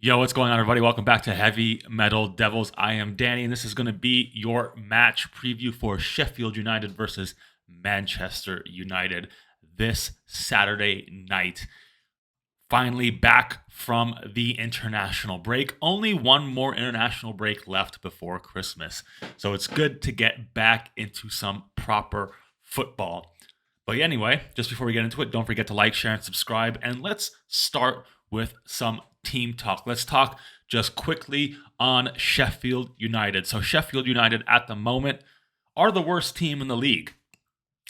Yo, what's going on, everybody? Welcome back to Heavy Metal Devils. I am Danny, and this is going to be your match preview for Sheffield United versus Manchester United this Saturday night. Finally back from the international break. Only one more international break left before Christmas. So it's good to get back into some proper football. But anyway, just before we get into it, don't forget to like, share, and subscribe. And let's start with some team talk. Let's talk just quickly on Sheffield United. So Sheffield United at the moment are the worst team in the league.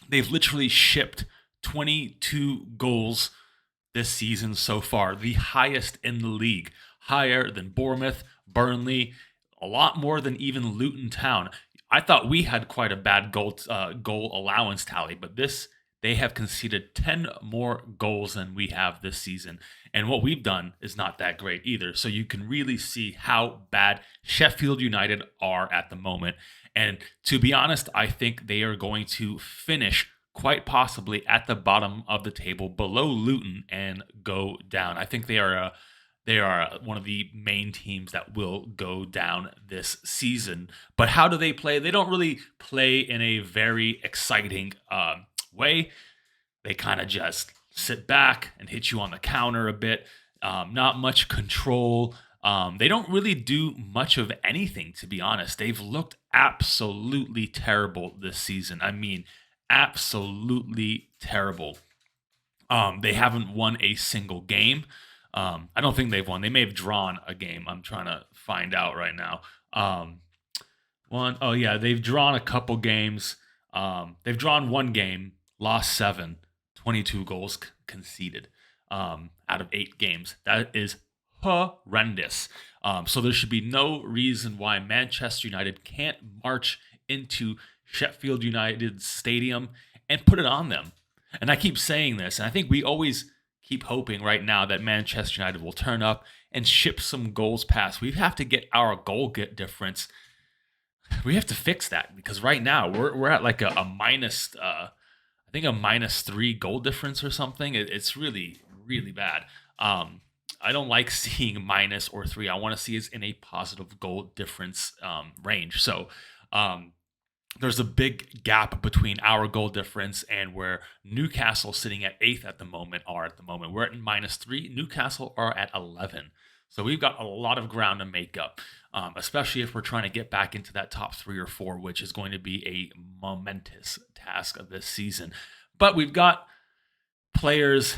They've literally shipped 22 goals this season so far, the highest in the league, higher than Bournemouth, Burnley, a lot more than even Luton Town. I thought we had quite a bad goal allowance tally, but they have conceded 10 more goals than we have this season. And what we've done is not that great either. So you can really see how bad Sheffield United are at the moment. And to be honest, I think they are going to finish quite possibly at the bottom of the table below Luton and go down. I think they are one of the main teams that will go down this season. But how do they play? They don't really play in a very exciting way. They kind of just sit back and hit you on the counter a bit. Not much control. They don't really do much of anything, to be honest. They've looked absolutely terrible this season. I mean, absolutely terrible. They haven't won a single game. I don't think they've won. They may have drawn a game. I'm trying to find out right now. They've drawn a couple games. They've drawn one game, lost 7, 22 goals conceded out of 8 games. That is horrendous. So there should be no reason why Manchester United can't march into Sheffield United Stadium and put it on them. And I keep saying this, and I think we always keep hoping right now that Manchester United will turn up and ship some goals past. We have to get our goal difference. We have to fix that because right now we're at like a minus, I think a -3 goal difference or something. It's really, really bad. I don't like seeing minus or 3. I want to see us in a positive goal difference range. So there's a big gap between our goal difference and where Newcastle sitting at 8th at the moment are at the moment. We're at -3. Newcastle are at 11. So we've got a lot of ground to make up, especially if we're trying to get back into that top 3 or 4, which is going to be a momentous task of this season. But we've got players,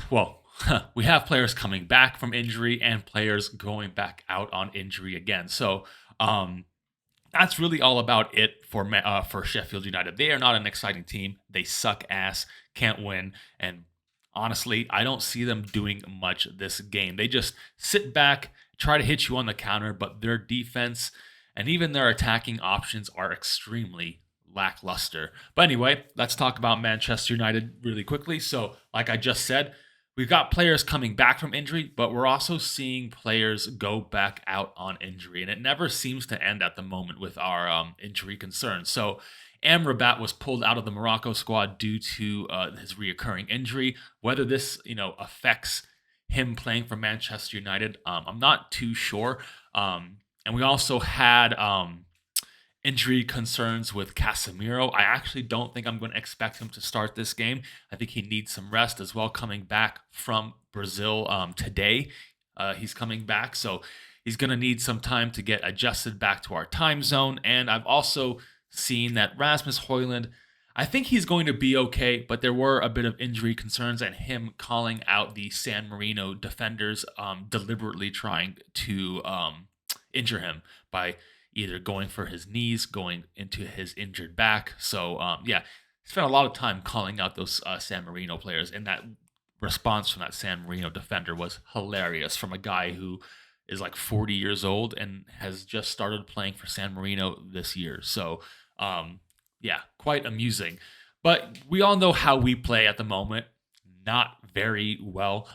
we have players coming back from injury and players going back out on injury again. So that's really all about it for Sheffield United. They are not an exciting team. They suck ass, can't win, and honestly, I don't see them doing much this game. They just sit back, try to hit you on the counter, but their defense and even their attacking options are extremely lackluster. But anyway, let's talk about Manchester United really quickly. So, like I just said, we've got players coming back from injury, but we're also seeing players go back out on injury, and it never seems to end at the moment with our injury concerns. So Amrabat was pulled out of the Morocco squad due to his reoccurring injury. Whether this affects him playing for Manchester United, I'm not too sure. And we also had injury concerns with CASEMIRO. I actually don't think I'm going to expect him to start this game. I think he needs some rest as well, coming back from Brazil today. He's coming back, so he's going to need some time to get adjusted back to our time zone. And I've also seen that Rasmus Højlund, I think he's going to be okay, but there were a bit of injury concerns and him calling out the San Marino defenders, deliberately trying to injure him by either going for his knees, going into his injured back. So, he spent a lot of time calling out those San Marino players, and that response from that San Marino defender was hilarious from a guy who is like 40 years old and has just started playing for San Marino this year. So, quite amusing. But we all know how we play at the moment. Not very well.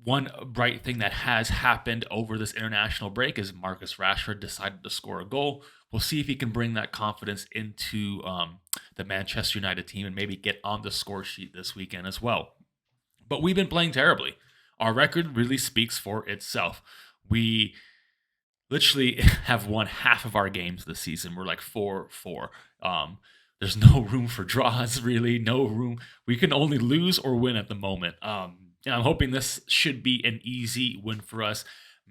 One bright thing that has happened over this international break is Marcus Rashford decided to score a goal. We'll see if he can bring that confidence into the Manchester United team and maybe get on the score sheet this weekend as well. But we've been playing terribly. Our record really speaks for itself. We literally have won half of our games this season. We're like 4-4. There's no room for draws, really. No room. We can only lose or win at the moment. And I'm hoping this should be an easy win for us.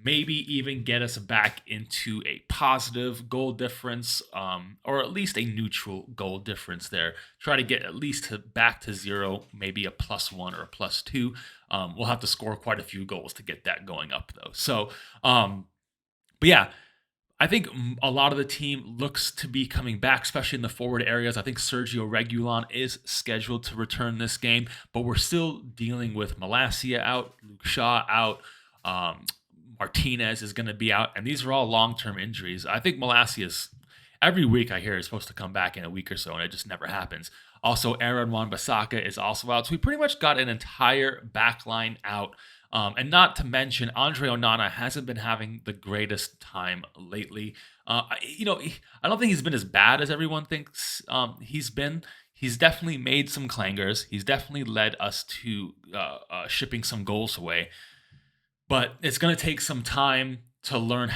Maybe even get us back into a positive goal difference, or at least a neutral goal difference there. Try to get at least back to zero, maybe a +1 or a +2. We'll have to score quite a few goals to get that going up, though. So, but yeah, I think a lot of the team looks to be coming back, especially in the forward areas. I think Sergio Regulon is scheduled to return this game, but we're still dealing with Malacia out, Luke Shaw out, Martinez is going to be out, and these are all long-term injuries. I think Malacia is, every week I hear is supposed to come back in a week or so, and it just never happens. Also, Aaron Wan-Bissaka is also out, so we pretty much got an entire back line out. And not to mention, Andre Onana hasn't been having the greatest time lately. I don't think he's been as bad as everyone thinks he's been. He's definitely made some clangers. He's definitely led us to shipping some goals away. But it's going to take some time to learn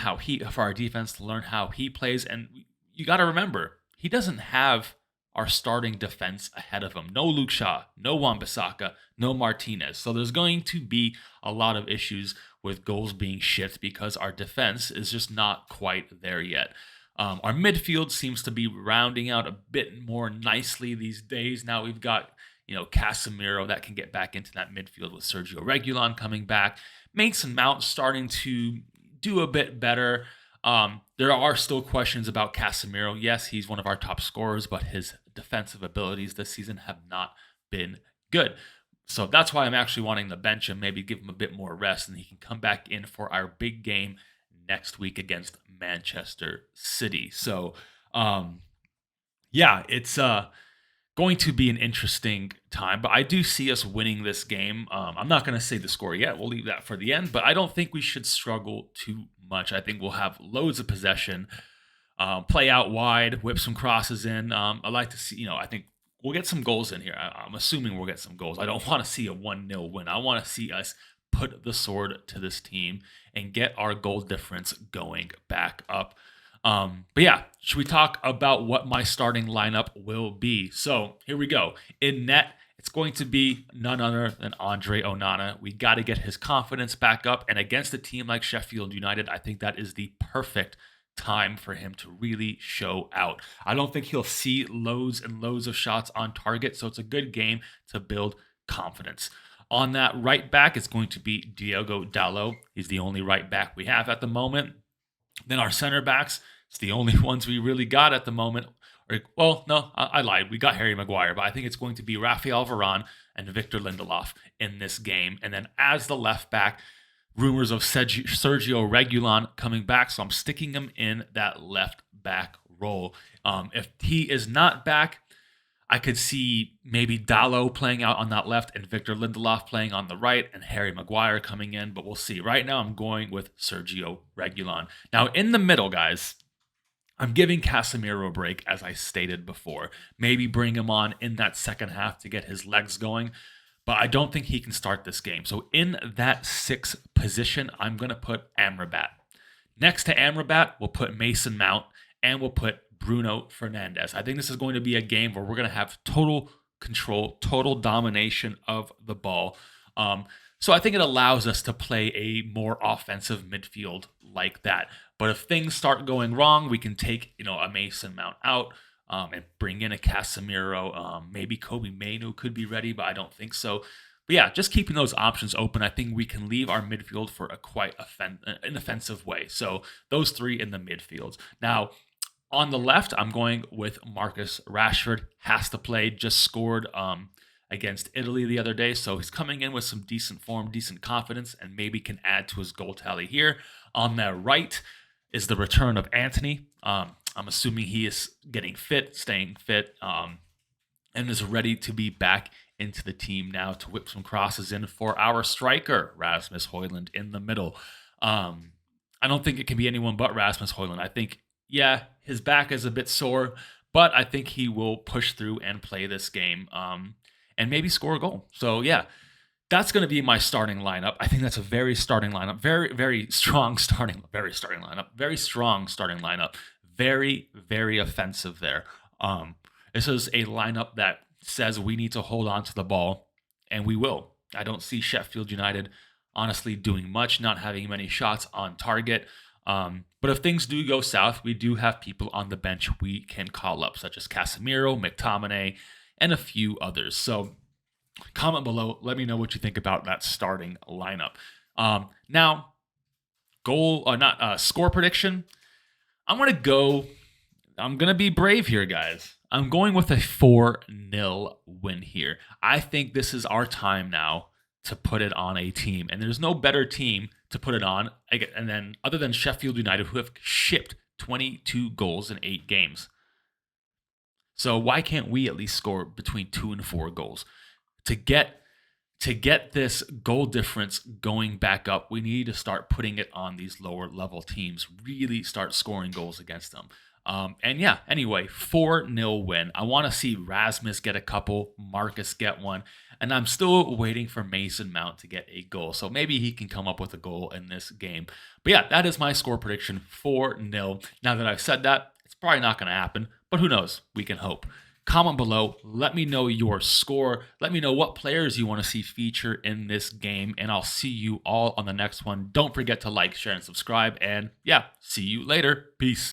for our defense to learn how he plays. And you got to remember, he doesn't have our starting defense ahead of him. No Luke Shaw, no Wan-Bissaka, no Martinez. So there's going to be a lot of issues with goals being shipped because our defense is just not quite there yet. Our midfield seems to be rounding out a bit more nicely these days. Now we've got, Casemiro that can get back into that midfield with Sergio Regulon coming back. Mason Mount starting to do a bit better. There are still questions about Casemiro. Yes, he's one of our top scorers, but his defensive abilities this season have not been good. So that's why I'm actually wanting to bench him, maybe give him a bit more rest, and he can come back in for our big game next week against Manchester City. So, it's going to be an interesting time, but I do see us winning this game. I'm not going to say the score yet. We'll leave that for the end, but I don't think we should struggle too much. I think we'll have loads of possession, play out wide, whip some crosses in. I like to see, I think we'll get some goals in here. I'm assuming we'll get some goals. I don't want to see a 1-0 win. I want to see us put the sword to this team and get our goal difference going back up. Should we talk about what my starting lineup will be? So here we go. In net, it's going to be none other than Andre Onana. We got to get his confidence back up. And against a team like Sheffield United, I think that is the perfect time for him to really show out. I don't think he'll see loads and loads of shots on target. So it's a good game to build confidence. On that right back, it's going to be Diogo Dalot. He's the only right back we have at the moment. Then our center backs, it's the only ones we really got at the moment. I lied. We got Harry Maguire, but I think it's going to be Rafael Varane and Victor Lindelof in this game. And then as the left back, rumors of Sergio Regulon coming back, so I'm sticking him in that left back role. If he is not back, I could see maybe Dalot playing out on that left and Victor Lindelof playing on the right and Harry Maguire coming in, but we'll see. Right now, I'm going with Sergio Regulon. Now, in the middle, guys, I'm giving Casemiro a break, as I stated before. Maybe bring him on in that second half to get his legs going, but I don't think he can start this game. So in that sixth position, I'm going to put Amrabat. Next to Amrabat, we'll put Mason Mount, and we'll put Bruno Fernandes. I think this is going to be a game where we're going to have total control, total domination of the ball. So I think it allows us to play a more offensive midfield like that. But if things start going wrong, we can take, a Mason Mount out and bring in a Casemiro. Maybe Kobe Mainoo could be ready, but I don't think so. But yeah, just keeping those options open, I think we can leave our midfield for a quite an offensive way. So those three in the midfield. Now, on the left, I'm going with Marcus Rashford. Has to play, just scored against Italy the other day. So he's coming in with some decent form, decent confidence, and maybe can add to his goal tally here. On the right is the return of Antony. I'm assuming he is getting fit, staying fit, and is ready to be back into the team now to whip some crosses in for our striker, Rasmus Højlund, in the middle. I don't think it can be anyone but Rasmus Højlund. I think, his back is a bit sore, but I think he will push through and play this game and maybe score a goal. So, that's going to be my starting lineup. I think that's a very starting lineup. Very strong starting lineup. Very strong starting lineup. Very offensive there. This is a lineup that says we need to hold on to the ball, and we will. I don't see Sheffield United honestly doing much, not having many shots on target. But if things do go south, we do have people on the bench we can call up, such as Casemiro, McTominay, and a few others. So comment below. Let me know what you think about that starting lineup. Now, score prediction. I'm gonna be brave here, guys. I'm going with a 4-0 win here. I think this is our time now to put it on a team, and there's no better team to put it on. And then, other than Sheffield United, who have shipped 22 goals in 8 games. So why can't we at least score between 2 and 4 goals? To get this goal difference going back up, we need to start putting it on these lower level teams, really start scoring goals against them. Anyway, 4-0 win. I want to see Rasmus get a couple, Marcus get one, and I'm still waiting for Mason Mount to get a goal. So maybe he can come up with a goal in this game. But yeah, that is my score prediction, 4-0. Now that I've said that, it's probably not going to happen, but who knows? We can hope. Comment below. Let me know your score. Let me know what players you want to see feature in this game, and I'll see you all on the next one. Don't forget to like, share, and subscribe. And yeah, see you later. Peace.